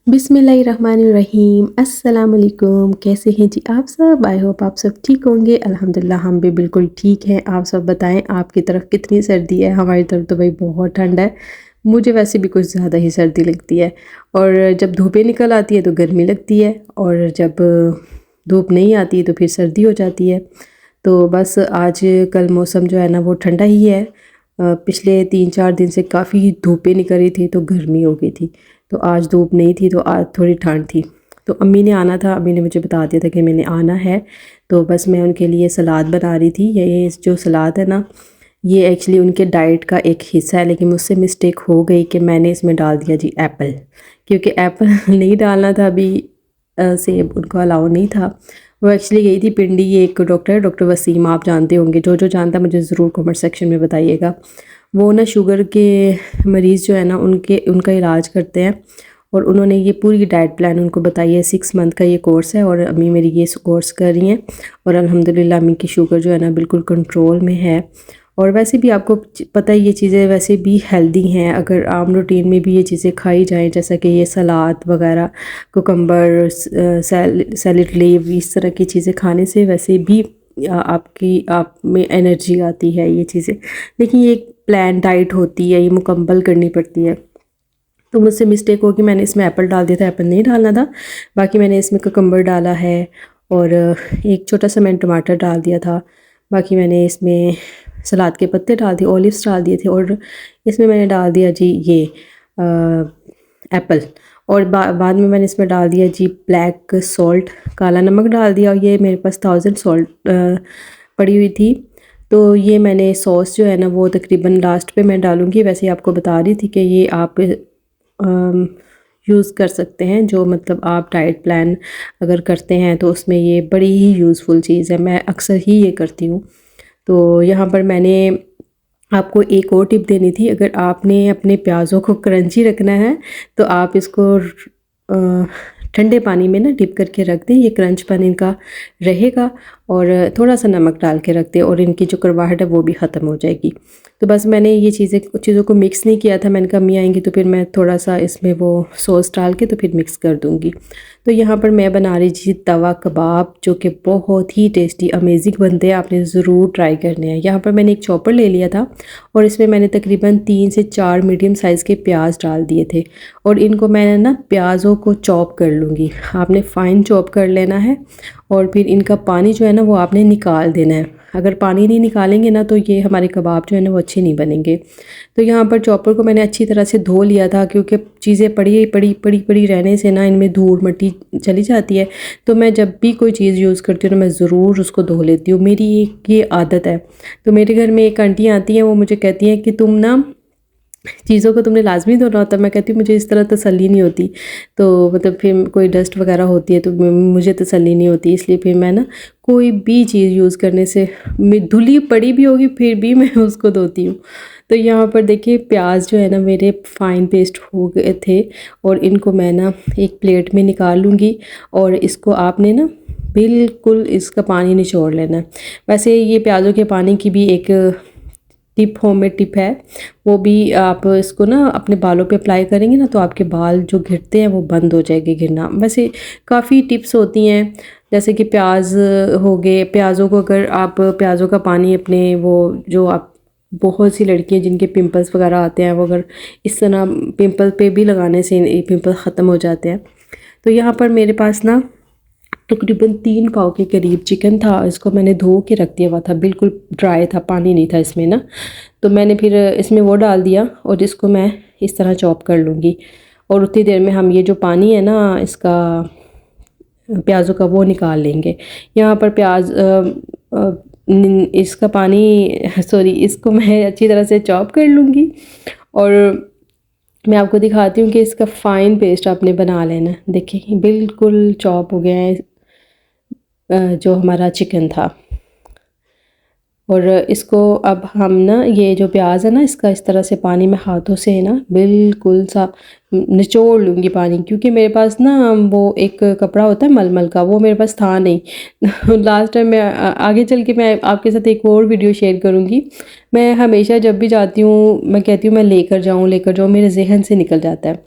बिस्मिल्लाहिर्रहमानिर्रहीम अस्सलाम वालेकुम। कैसे हैं जी आप सब? आई होप आप सब ठीक होंगे। अल्हम्दुलिल्लाह हम भी बिल्कुल ठीक हैं। आप सब बताएं आपकी तरफ कितनी सर्दी है? हमारी तरफ तो भाई बहुत ठंड है। मुझे वैसे भी कुछ ज़्यादा ही सर्दी लगती है, और जब धूपें निकल आती है तो गर्मी लगती है, और जब धूप नहीं आती है तो फिर सर्दी हो जाती है। तो बस आज कल मौसम जो है ना वो ठंडा ही है। पिछले 3-4 दिन से काफ़ी धूपें निकल रही थी तो गर्मी हो गई थी। तो आज धूप नहीं थी तो आज थोड़ी ठंड थी। तो अम्मी ने आना था, अम्मी ने मुझे बता दिया था कि मैंने आना है। तो बस मैं उनके लिए सलाद बना रही थी। ये जो सलाद है ना, ये एक्चुअली उनके डाइट का एक हिस्सा है, लेकिन मुझसे मिस्टेक हो गई कि मैंने इसमें डाल दिया जी एप्पल। क्योंकि एप्पल नहीं डालना था अभी, सेब उनको अलाउ नहीं था। वो एक्चुअली गई थी पिंडी, ये एक डॉक्टर है, डॉक्टर वसीम, आप जानते होंगे। जो जानता मुझे ज़रूर कमेंट सेक्शन में बताइएगा। वो ना शुगर के मरीज़ जो है ना उनका इलाज करते हैं, और उन्होंने ये पूरी डाइट प्लान उनको बताई है। 6 मंथ का ये कोर्स है, और अम्मी मेरी ये कोर्स कर रही हैं, और अल्हम्दुलिल्लाह अम्मी की शुगर जो है ना बिल्कुल कंट्रोल में है। और वैसे भी आपको पता है ये चीज़ें वैसे भी हेल्दी हैं, अगर आम रूटीन में भी ये चीज़ें खाई जाएं, जैसा कि ये सलाद वगैरह, कुकम्बर, सैलड लीव, इस तरह की चीज़ें खाने से वैसे भी आप में एनर्जी आती है ये चीज़ें। लेकिन ये एक प्लान डाइट होती है, ये मुकम्मल करनी पड़ती है। तो मुझसे मिस्टेक हो कि मैंने इसमें एप्पल डाल दिया था, एप्पल नहीं डालना था। बाकी मैंने इसमें कुकम्बर डाला है, और एक छोटा सा मैंने टमाटर डाल दिया था। बाकी मैंने इसमें सलाद के पत्ते डाल दिए, ऑलिव्स डाल दिए थे, और इसमें मैंने डाल दिया जी ये एप्पल। और बाद में मैंने इसमें डाल दिया जी ब्लैक सॉल्ट, काला नमक डाल दिया। और ये मेरे पास 1000 सॉल्ट पड़ी हुई थी। तो ये मैंने सॉस जो है ना वो तकरीबन लास्ट पे मैं डालूँगी। वैसे आपको बता रही थी कि ये आप यूज़ कर सकते हैं, जो मतलब आप डाइट प्लान अगर करते हैं तो उसमें ये बड़ी ही यूज़फुल चीज़ है। मैं अक्सर ही ये करती हूँ। तो यहाँ पर मैंने आपको एक और टिप देनी थी। अगर आपने अपने प्याज़ों को क्रंची रखना है तो आप इसको ठंडे पानी में ना डिप करके रख दें, ये क्रंचपन इनका रहेगा। और थोड़ा सा नमक डाल के रख दें, और इनकी जो कड़वाहट है वो भी ख़त्म हो जाएगी। तो बस मैंने ये चीज़ों को मिक्स नहीं किया था। मैंने कहा अम्मी आएंगी तो फिर मैं थोड़ा सा इसमें वो सॉस डाल के तो फिर मिक्स कर दूँगी। तो यहाँ पर मैं बना रही थी तवा कबाब, जो कि बहुत ही टेस्टी अमेजिंग बनते हैं, आपने ज़रूर ट्राई करने हैं। यहाँ पर मैंने एक चॉपर ले लिया था, और इसमें मैंने तकरीबन 3 से 4 मीडियम साइज़ के प्याज डाल दिए थे। और इनको मैंने ना प्याज़ों को चॉप कर लूँगी। आपने फ़ाइन चॉप कर लेना है, और फिर इनका पानी जो है ना वो आपने निकाल देना है। अगर पानी नहीं निकालेंगे ना तो ये हमारे कबाब जो है ना वो अच्छे नहीं बनेंगे। तो यहाँ पर चॉपर को मैंने अच्छी तरह से धो लिया था, क्योंकि चीज़ें पड़ी रहने से ना इनमें धूल मिट्टी चली जाती है। तो मैं जब भी कोई चीज़ यूज़ करती हूँ ना मैं ज़रूर उसको धो लेती हूँ। मेरी एक ये आदत है। तो मेरे घर में एक आंटी आती हैं, वो मुझे कहती हैं कि तुम ना चीज़ों को तुमने लाज़मी धोना होता है। मैं कहती हूँ मुझे इस तरह तसल्ली नहीं होती। तो मतलब फिर कोई डस्ट वगैरह होती है तो मुझे तसल्ली नहीं होती, इसलिए फिर मैं ना कोई भी चीज़ यूज़ करने से धुली पड़ी भी होगी फिर भी मैं उसको धोती हूँ। तो यहाँ पर देखिए प्याज जो है ना मेरे फ़ाइन पेस्ट हो गए थे, और इनको मैं ना एक प्लेट में निकाल लूँगी। और इसको आपने ना बिल्कुल इसका पानी निचोड़ लेना है। वैसे ये प्याज़ों के पानी की भी एक टिप, होममेड टिप है। वो भी आप इसको ना अपने बालों पे अप्लाई करेंगे ना तो आपके बाल जो गिरते हैं वो बंद हो जाएंगे गिरना। वैसे काफ़ी टिप्स होती हैं, जैसे कि प्याज हो गए, प्याज़ों को अगर आप प्याज़ों का पानी अपने वो जो आप बहुत सी लड़कियां जिनके पिंपल्स वगैरह आते हैं वो अगर इस तरह पिंपल पे भी लगाने से पिंपल ख़त्म हो जाते हैं। तो यहाँ पर मेरे पास ना तकरीबन 3 पाव के करीब चिकन था। इसको मैंने धो के रख दिया हुआ था, बिल्कुल ड्राई था, पानी नहीं था इसमें ना। तो मैंने फिर इसमें वो डाल दिया, और इसको मैं इस तरह चॉप कर लूँगी। और उतनी देर में हम ये जो पानी है ना इसका प्याज़ों का वो निकाल लेंगे। यहाँ पर इसका पानी सॉरी इसको मैं अच्छी तरह से चॉप कर लूँगी, और मैं आपको दिखाती हूँ कि इसका फ़ाइन पेस्ट आपने बना लेना। देखिए बिल्कुल चॉप हो गया है जो हमारा चिकन था। और इसको अब हम ना ये जो प्याज है ना इसका इस तरह से पानी में हाथों से ना बिल्कुल सा निचोड़ लूँगी पानी, क्योंकि मेरे पास ना वो एक कपड़ा होता है मलमल का, वो मेरे पास था नहीं। लास्ट टाइम मैं आगे चल के मैं आपके साथ एक और वीडियो शेयर करूँगी। मैं हमेशा जब भी जाती हूँ मैं कहती हूँ मैं लेकर जाऊँ, मेरे ज़हन से निकल जाता है।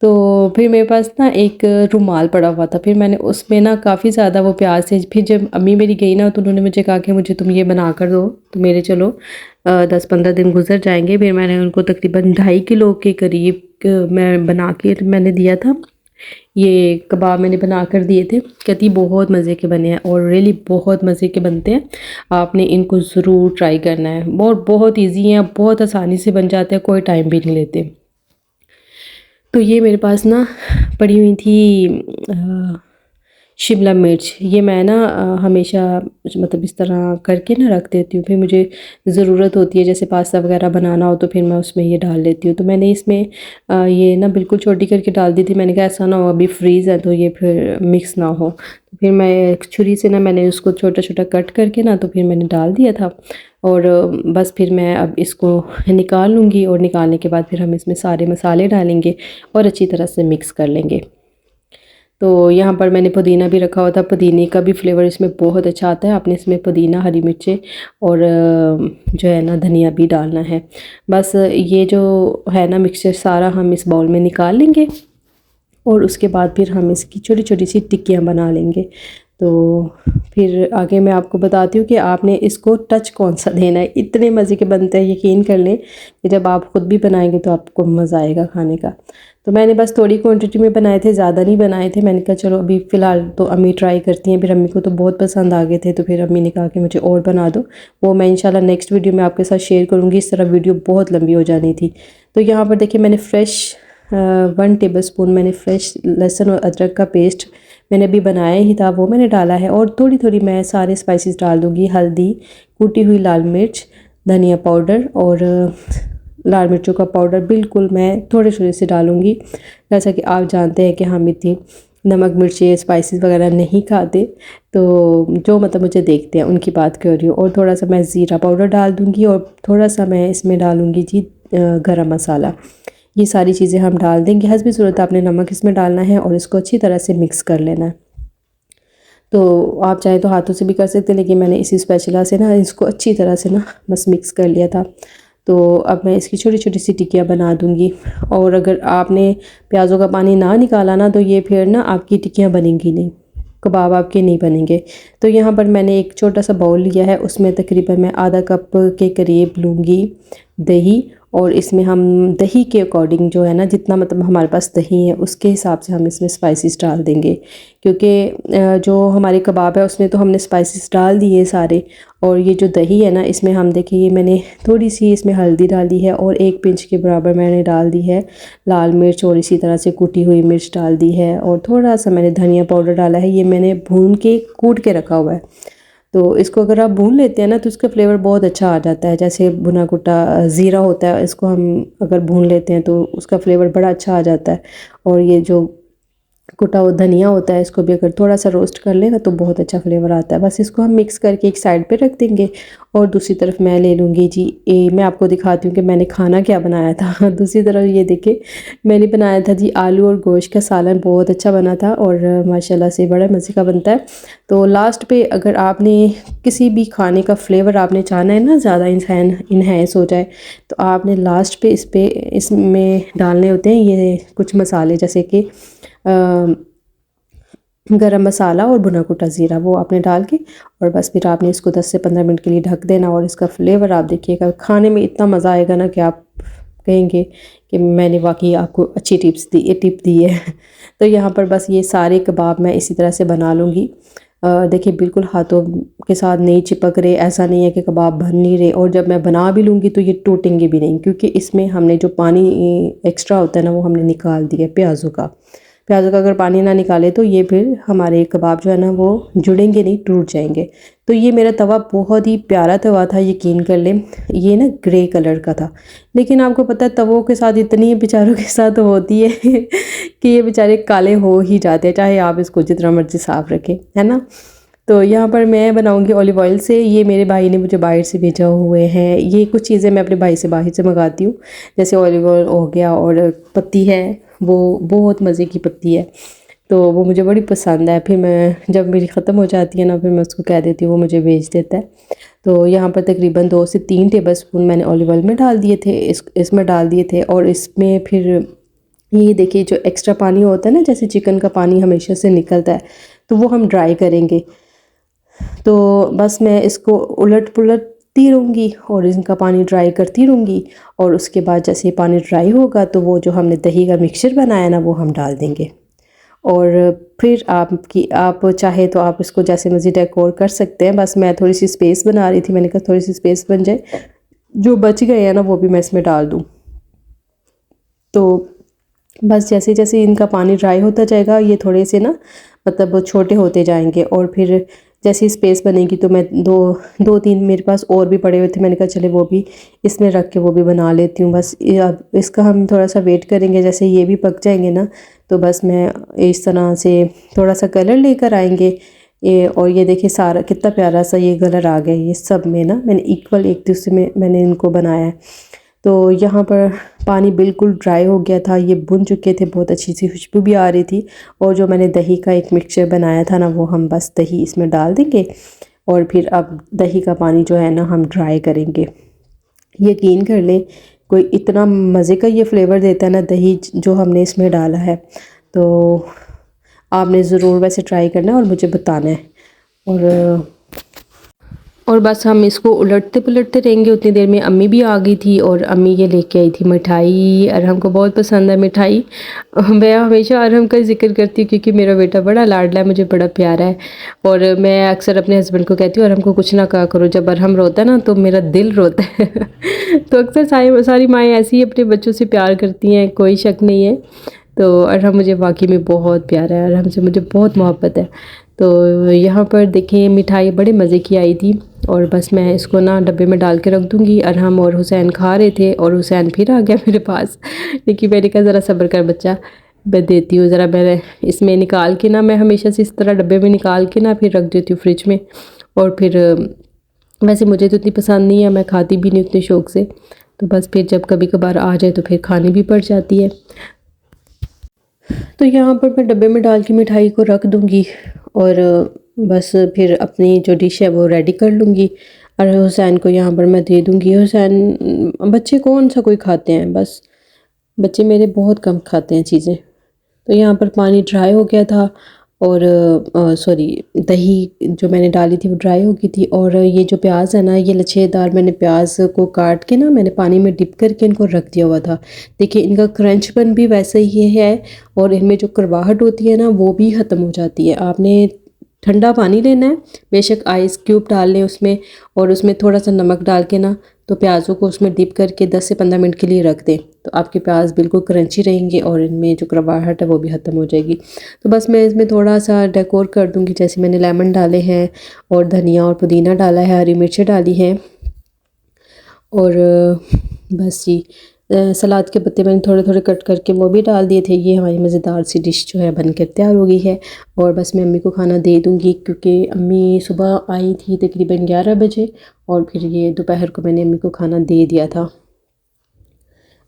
तो फिर मेरे पास ना एक रुमाल पड़ा हुआ था, फिर मैंने उसमें ना काफ़ी ज़्यादा वो प्याज से, फिर जब अम्मी मेरी गई ना तो उन्होंने मुझे कहा कि मुझे तुम ये बना कर दो, तो मेरे चलो 10-15 दिन गुजर जाएंगे। फिर मैंने उनको तकरीबन 2.5 किलो के करीब मैं बना के मैंने दिया था। ये कबाब मैंने बना कर दिए थे, कहती बहुत मज़े के बने हैं और रियली बहुत मज़े के बनते हैं। आपने इनको ज़रूर ट्राई करना है, बहुत बहुत ईजी हैं, बहुत आसानी से बन जाते हैं, कोई टाइम भी नहीं लेते। तो ये मेरे पास ना पड़ी हुई थी शिमला मिर्च, ये मैं ना हमेशा मतलब इस तरह करके ना रख देती हूँ, फिर मुझे ज़रूरत होती है जैसे पास्ता वगैरह बनाना हो तो फिर मैं उसमें ये डाल लेती हूँ। तो मैंने इसमें ये ना बिल्कुल छोटी करके डाल दी थी, मैंने कहा ऐसा ना हो अभी फ्रीज़ है तो ये फिर मिक्स ना हो। तो फिर मैं एक छुरी से ना मैंने उसको छोटा छोटा कट करके ना तो फिर मैंने डाल दिया था। और बस फिर मैं अब इसको निकाल लूँगी और निकालने के बाद फिर हम इसमें सारे मसाले डालेंगे और अच्छी तरह से मिक्स कर लेंगे। तो यहाँ पर मैंने पुदीना भी रखा हुआ था, पुदीने का भी फ्लेवर इसमें बहुत अच्छा आता है। आपने इसमें पुदीना, हरी मिर्चें और जो है ना धनिया भी डालना है। बस ये जो है ना मिक्सचर सारा हम इस बाउल में निकाल लेंगे और उसके बाद फिर हम इसकी छोटी छोटी सी टिक्कियाँ बना लेंगे। तो फिर आगे मैं आपको बताती हूँ कि आपने इसको टच कौन सा देना है। इतने मज़े के बनते हैं, यकीन कर लें कि जब आप ख़ुद भी बनाएंगे तो आपको मज़ा आएगा खाने का। तो मैंने बस थोड़ी क्वांटिटी में बनाए थे, ज़्यादा नहीं बनाए थे। मैंने कहा चलो अभी फ़िलहाल तो अम्मी ट्राई करती हैं, फिर अम्मी को तो बहुत पसंद आ गए थे तो फिर अम्मी ने कहा कि मुझे और बना दो। वो मैं इंशाल्लाह नेक्स्ट वीडियो में आपके साथ शेयर करूँगी, इस तरह वीडियो बहुत लंबी हो जानी थी। तो यहाँ पर देखिए मैंने फ़्रेश 1 टेबलस्पून मैंने फ़्रेश लहसुन और अदरक का पेस्ट मैंने अभी बनाया ही था, वो मैंने डाला है। और थोड़ी थोड़ी मैं सारे स्पाइसेस डाल दूँगी, हल्दी, कुटी हुई लाल मिर्च, धनिया पाउडर और लाल मिर्चों का पाउडर बिल्कुल मैं थोड़े थोड़े से डालूँगी। जैसा कि आप जानते हैं कि हम इतनी नमक मिर्ची स्पाइसेस वगैरह नहीं खाते, तो जो मतलब मुझे देखते हैं उनकी बात कर रही हूँ। और थोड़ा सा मैं ज़ीरा पाउडर डाल दूँगी और थोड़ा सा मैं इसमें डालूँगी जी गरम मसाला। ये सारी चीज़ें हम डाल देंगे, हस्ब ज़रूरत आपने नमक इसमें डालना है और इसको अच्छी तरह से मिक्स कर लेना है। तो आप चाहे तो हाथों से भी कर सकते हैं, लेकिन मैंने इसी स्पैचुला से ना इसको अच्छी तरह से ना बस मिक्स कर लिया था। तो अब मैं इसकी छोटी छोटी सी टिक्कियाँ बना दूँगी। और अगर आपने प्याज़ों का पानी ना निकाला ना तो ये फिर ना आपकी टिक्कियाँ बनेंगी नहीं, कबाब आपके नहीं बनेंगे। तो यहाँ पर मैंने एक छोटा सा बाउल लिया है, उसमें तकरीबन मैं आधा कप के करीब लूँगी दही। और इसमें हम दही के अकॉर्डिंग जो है ना, जितना मतलब हमारे पास दही है उसके हिसाब से हम इसमें स्पाइसेस डाल देंगे, क्योंकि जो हमारे कबाब है उसमें तो हमने स्पाइसेस डाल दिए सारे। और ये जो दही है ना इसमें हम देखिए मैंने थोड़ी सी इसमें हल्दी डाली है और 1 पिंच के बराबर मैंने डाल दी है लाल मिर्च, और इसी तरह से कुटी हुई मिर्च डाल दी है और थोड़ा सा मैंने धनिया पाउडर डाला है। ये मैंने भून के कूट के रखा हुआ है। तो इसको अगर आप भून लेते हैं ना तो इसका फ्लेवर बहुत अच्छा आ जाता है। जैसे भुना कुटा ज़ीरा होता है, इसको हम अगर भून लेते हैं तो उसका फ्लेवर बड़ा अच्छा आ जाता है। और ये जो कुटा हुआ धनिया होता है, इसको भी अगर थोड़ा सा रोस्ट कर लें ना तो बहुत अच्छा फ्लेवर आता है। बस इसको हम मिक्स करके एक साइड पे रख देंगे। और दूसरी तरफ मैं ले लूँगी जी, मैं आपको दिखाती हूँ कि मैंने खाना क्या बनाया था। दूसरी तरफ ये देखिए मैंने बनाया था जी आलू और गोश्त का सालन, बहुत अच्छा बना था और माशाल्लाह से बड़ा मज़े का बनता है। तो लास्ट पे अगर आपने किसी भी खाने का फ्लेवर आपने चाहना है ना ज़्यादा इन्हेंस हो जाए, तो आपने लास्ट पे इसमें डालने होते हैं ये कुछ मसाले, जैसे कि गरम मसाला और भुना कुटा ज़ीरा, वो आपने डाल के और बस फिर आपने इसको 10 से 15 मिनट के लिए ढक देना। और इसका फ्लेवर आप देखिएगा, खाने में इतना मज़ा आएगा ना कि आप कहेंगे कि मैंने वाकई आपको अच्छी टिप दी है। तो यहाँ पर बस ये सारे कबाब मैं इसी तरह से बना लूँगी। देखिए बिल्कुल हाथों के साथ नहीं चिपक रहे, ऐसा नहीं है कि कबाब बन नहीं रहे। और जब मैं बना भी लूँगी तो ये टूटेंगे भी नहीं, क्योंकि इसमें हमने जो पानी एक्स्ट्रा होता है ना वो हमने निकाल दिया प्याज़ों का। अगर पानी ना निकाले तो ये फिर हमारे कबाब जो है ना वो जुड़ेंगे नहीं, टूट जाएंगे। तो ये मेरा तवा बहुत ही प्यारा तवा था, यकीन कर लें। ये ना ग्रे कलर का था, लेकिन आपको पता है तवों के साथ इतनी बेचारों के साथ होती है कि ये बेचारे काले हो ही जाते हैं, चाहे आप इसको जितना मर्जी साफ़ रखें, है ना। तो यहाँ पर मैं बनाऊंगी ऑलिव ऑयल से। ये मेरे भाई ने मुझे बाहर से भेजा हुए हैं। ये कुछ चीज़ें मैं अपने भाई से बाहर से मंगाती हूँ, जैसे ऑलिव ऑयल हो गया और पत्ती है वो बहुत मज़े की पत्ती है, तो वो मुझे बड़ी पसंद है। फिर मैं जब मेरी ख़त्म हो जाती है ना, फिर मैं उसको कह देती हूँ, वो मुझे भेज देता है। तो यहाँ पर तकरीबन 2 से 3 टेबलस्पून मैंने ऑलिव ऑयल में डाल दिए थे, इसमें डाल दिए थे। और इसमें फिर ये देखिए जो एक्स्ट्रा पानी होता है ना, जैसे चिकन का पानी हमेशा से निकलता है, तो वो हम ड्राई करेंगे। तो बस मैं इसको उलट पुलटती रहूँगी और इनका पानी ड्राई करती रहूँगी। और उसके बाद जैसे ये पानी ड्राई होगा तो वो जो हमने दही का मिक्सचर बनाया ना, वो हम डाल देंगे। और फिर आप चाहे तो आप इसको जैसे मर्ज़ी डेकोर कर सकते हैं। बस मैं थोड़ी सी स्पेस बना रही थी, मैंने कहा थोड़ी सी स्पेस बन जाए, जो बच गए हैं ना वो भी मैं इसमें डाल दूँ। तो बस जैसे जैसे इनका पानी ड्राई होता जाएगा, ये थोड़े से ना मतलब छोटे होते जाएंगे। और फिर जैसे स्पेस बनेगी तो मैं दो तीन मेरे पास और भी पड़े हुए थे, मैंने कहा चले वो भी इसमें रख के वो भी बना लेती हूँ। बस अब इसका हम थोड़ा सा वेट करेंगे, जैसे ये भी पक जाएंगे ना, तो बस मैं इस तरह से थोड़ा सा कलर लेकर आएंगे। और ये देखिए सारा कितना प्यारा सा ये कलर आ गया। ये सब में ना मैंने इक्वल एक दूसरे में मैंने इनको बनाया है। तो यहाँ पर पानी बिल्कुल ड्राई हो गया था, ये भुन चुके थे, बहुत अच्छी सी खुशबू भी आ रही थी। और जो मैंने दही का एक मिक्सचर बनाया था ना, वो हम बस दही इसमें डाल देंगे। और फिर अब दही का पानी जो है ना हम ड्राई करेंगे। यकीन कर लें, कोई इतना मज़े का ये फ्लेवर देता है ना दही जो हमने इसमें डाला है। तो आपने ज़रूर वैसे ट्राई करना है और मुझे बताना है। और बस हम इसको उलटते पुलटते रहेंगे। उतनी देर में अम्मी भी आ गई थी और अम्मी ये लेके आई थी मिठाई। अरहम को बहुत पसंद है मिठाई। मैं हमेशा अरहम का जिक्र करती हूँ क्योंकि मेरा बेटा बड़ा लाडला है, मुझे बड़ा प्यारा है। और मैं अक्सर अपने हस्बैंड को कहती हूँ अरहम को कुछ ना कहा करो, जब अरहम रोता है ना तो मेरा दिल रोता है। तो अक्सर सारी माएँ ऐसी ही अपने बच्चों से प्यार करती हैं, कोई शक नहीं है। तो अरहम मुझे वाकई में बहुत प्यारा है, अरहम से मुझे बहुत मोहब्बत है। तो यहाँ पर देखिए मिठाई बड़े मज़े की आई थी। और बस मैं इसको ना डब्बे में डाल के रख दूँगी। अरहम और हुसैन खा रहे थे और हुसैन फिर आ गया मेरे पास। लेकिन मैंने कहा ज़रा सब्र कर बच्चा, मैं देती हूँ ज़रा। मैं इसमें निकाल के ना, मैं हमेशा से इस तरह डब्बे में निकाल के ना फिर रख देती हूँ फ्रिज में। और फिर वैसे मुझे तो इतनी पसंद नहीं है, मैं खाती भी नहीं उतने शौक़ से। तो बस फिर जब कभी कभार आ जाए तो फिर खानी भी पड़ जाती है। तो यहाँ पर मैं डब्बे में डाल के मिठाई को रख दूँगी और बस फिर अपनी जो डिश है वो रेडी कर लूँगी। और हुसैन को यहाँ पर मैं दे दूँगी। हुसैन बच्चे कौन सा कोई खाते हैं, बस बच्चे मेरे बहुत कम खाते हैं चीज़ें। तो यहाँ पर पानी ड्राई हो गया था और सॉरी दही जो मैंने डाली थी वो ड्राई हो गई थी। और ये जो प्याज है ना, ये लच्छेदार मैंने प्याज को काट के ना मैंने पानी में डिप करके इनको रख दिया हुआ था। देखिए इनका क्रंचपन भी वैसे ही है और इनमें जो कड़वाहट होती है ना वो भी ख़त्म हो जाती है। आपने ठंडा पानी लेना है, बेशक आइस क्यूब डाल लें उसमें, और उसमें थोड़ा सा नमक डाल के ना तो प्याज़ों को उसमें डिप करके 10 से 15 मिनट के लिए रख दें, तो आपके प्याज बिल्कुल क्रंची रहेंगे और इनमें जो कड़वाहट है वो भी ख़त्म हो जाएगी। तो बस मैं इसमें थोड़ा सा डेकोर कर दूँगी, जैसे मैंने लेमन डाले हैं और धनिया और पुदीना डाला है, हरी मिर्चें डाली हैं। और बस जी सलाद के पत्ते मैंने थोड़े थोड़े कट करके वो भी डाल दिए थे। ये हमारी मज़ेदार सी डिश जो है बनकर तैयार हो गई है। और बस मैं अम्मी को खाना दे दूँगी क्योंकि अम्मी सुबह आई थी तकरीबन 11 बजे और फिर ये दोपहर को मैंने अम्मी को खाना दे दिया था।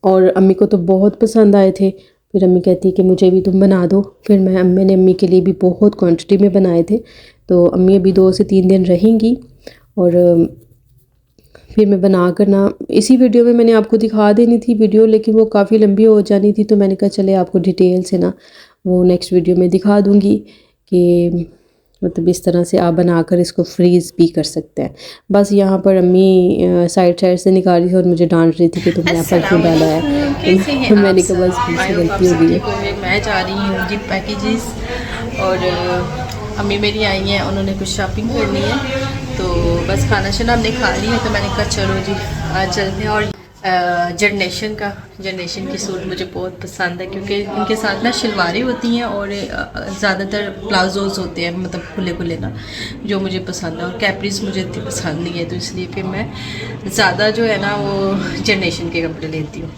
और अम्मी को तो बहुत पसंद आए थे। फिर अम्मी कहती कि मुझे भी तुम बना दो। फिर मैंने अम्मी के लिए भी बहुत क्वांटिटी में बनाए थे। तो अम्मी अभी 2 से 3 दिन रहेंगी और फिर मैं बना कर ना इसी वीडियो में मैंने आपको दिखा देनी थी वीडियो, लेकिन वो काफ़ी लंबी हो जानी थी। तो मैंने कहा चले आपको डिटेल से ना वो नेक्स्ट वीडियो में दिखा दूँगी कि मतलब इस तरह से आप बनाकर इसको फ्रीज़ भी कर सकते हैं। बस यहाँ पर अम्मी साइड से निकाली थी और मुझे डांट रही थी कि तुमने एप्पल क्यों डाला है। तो मैंने कहा बस मुझसे गलती हो गई है। मैं जा रही हूँ गिफ्ट पैकेजेस और अम्मी मेरी आई हैं, उन्होंने कुछ शॉपिंग करनी है। तो बस खाना शाना हमने खा लिया, तो मैंने कहा चलो जी आज चलते हैं। और जनरेशन की सूट मुझे बहुत पसंद है क्योंकि इनके साथ ना शलवारें होती हैं और ज़्यादातर प्लाजोज़ होते हैं, मतलब खुले खुले ना, जो मुझे पसंद है। और कैप्रीज मुझे इतनी पसंद नहीं है, तो इसलिए फिर मैं ज़्यादा जो है ना वो जनरेशन के कपड़े लेती हूँ।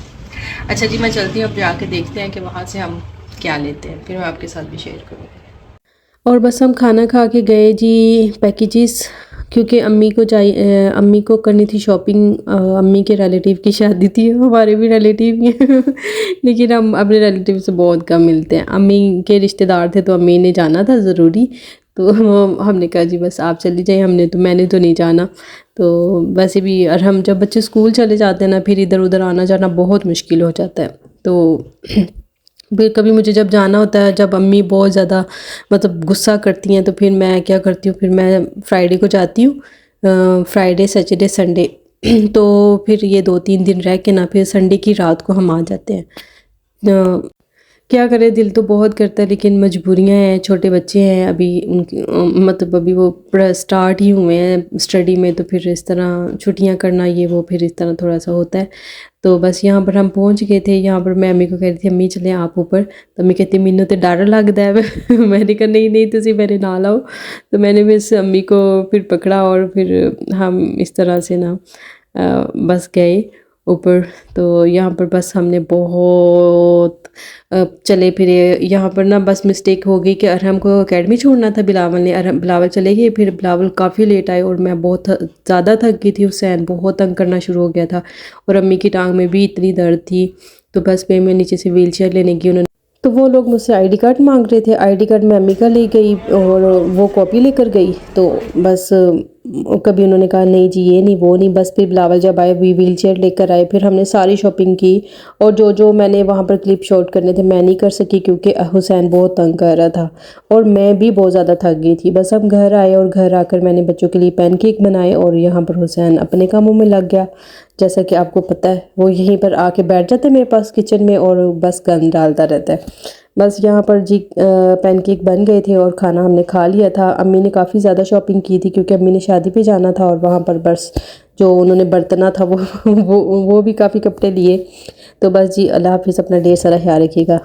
अच्छा जी मैं चलती हूँ, अब जाके देखते हैं कि वहाँ से हम क्या लेते हैं, फिर मैं आपके साथ भी शेयर करूँगी। और बस हम खाना खा के गए जी पैकेजेस क्योंकि अम्मी को करनी थी शॉपिंग। अम्मी के रिलेटिव की शादी थी, हमारे भी रिलेटिव ही हैं लेकिन हम अपने रिलेटिव से बहुत कम मिलते हैं। अम्मी के रिश्तेदार थे तो अम्मी ने जाना था ज़रूरी, तो हमने कहा जी बस आप चली जाइए, मैंने तो नहीं जाना। तो वैसे भी और हम जब बच्चे स्कूल चले जाते हैं ना, फिर इधर उधर आना जाना बहुत मुश्किल हो जाता है। तो फिर कभी मुझे जब जाना होता है, जब अम्मी बहुत ज़्यादा मतलब गुस्सा करती हैं, तो फिर मैं क्या करती हूँ, फिर मैं फ्राइडे को जाती हूँ, फ्राइडे सैटरडे संडे तो फिर ये 2-3 दिन रह के ना फिर संडे की रात को हम आ जाते हैं। क्या करें, दिल तो बहुत करता है लेकिन मजबूरियां हैं, छोटे बच्चे हैं अभी उनकी मतलब अभी वो स्टार्ट ही हुए हैं स्टडी में, तो फिर इस तरह छुट्टियां करना ये वो फिर इस तरह थोड़ा सा होता है। तो बस यहाँ पर हम पहुँच गए थे। यहाँ पर मैं अम्मी को कह रही थी अम्मी चले आप ऊपर, तो अम्मी कहती मैनू तो डर लगता है मैंने कहा नहीं नहीं तुसी मेरे नाल आओ। तो मैंने बस अम्मी को फिर पकड़ा और फिर हम इस तरह से ना बस गए ऊपर। तो यहाँ पर बस हमने बहुत चले फिरे। यहाँ पर ना बस मिस्टेक हो गई कि अरहम को एकेडमी छोड़ना था बिलावल ने, बिलावल चले गए, फिर बिलावल काफ़ी लेट आए और मैं बहुत ज़्यादा थक गई थी। हुसैन बहुत तंग करना शुरू हो गया था और अम्मी की टांग में भी इतनी दर्द थी। तो बस मैं ननीचे से व्हील चेयर लेने गई, उन्होंने तो वो लोग मुझसे आईडी कार्ड मांग रहे थे। आईडी कार्ड मैं अम्मी का ले गई और वो कॉपी लेकर गई। तो बस कभी उन्होंने कहा नहीं जी ये नहीं वो नहीं, बस फिर बिलावल जब आए व्हील चेयर लेकर आए, फिर हमने सारी शॉपिंग की। और जो जो मैंने वहाँ पर क्लिप शॉट करने थे मैं नहीं कर सकी क्योंकि हुसैन बहुत तंग कर रहा था और मैं भी बहुत ज़्यादा थक गई थी। बस हम घर आए और घर आकर मैंने बच्चों के लिए पैनकेक बनाए और यहाँ पर हुसैन अपने कामों में लग गया। जैसा कि आपको पता है वो यहीं पर आके बैठ जाता है मेरे पास किचन में और बस गंद डालता रहता है। बस यहाँ पर जी पैनकेक बन गए थे और खाना हमने खा लिया था। अम्मी ने काफ़ी ज़्यादा शॉपिंग की थी क्योंकि अम्मी ने शादी पे जाना था और वहाँ पर बस जो उन्होंने बरतना था वो भी काफ़ी कपड़े लिए। तो बस जी अल्लाह हाफिज़, अपना ढेर सारा ख्याल रखिएगा।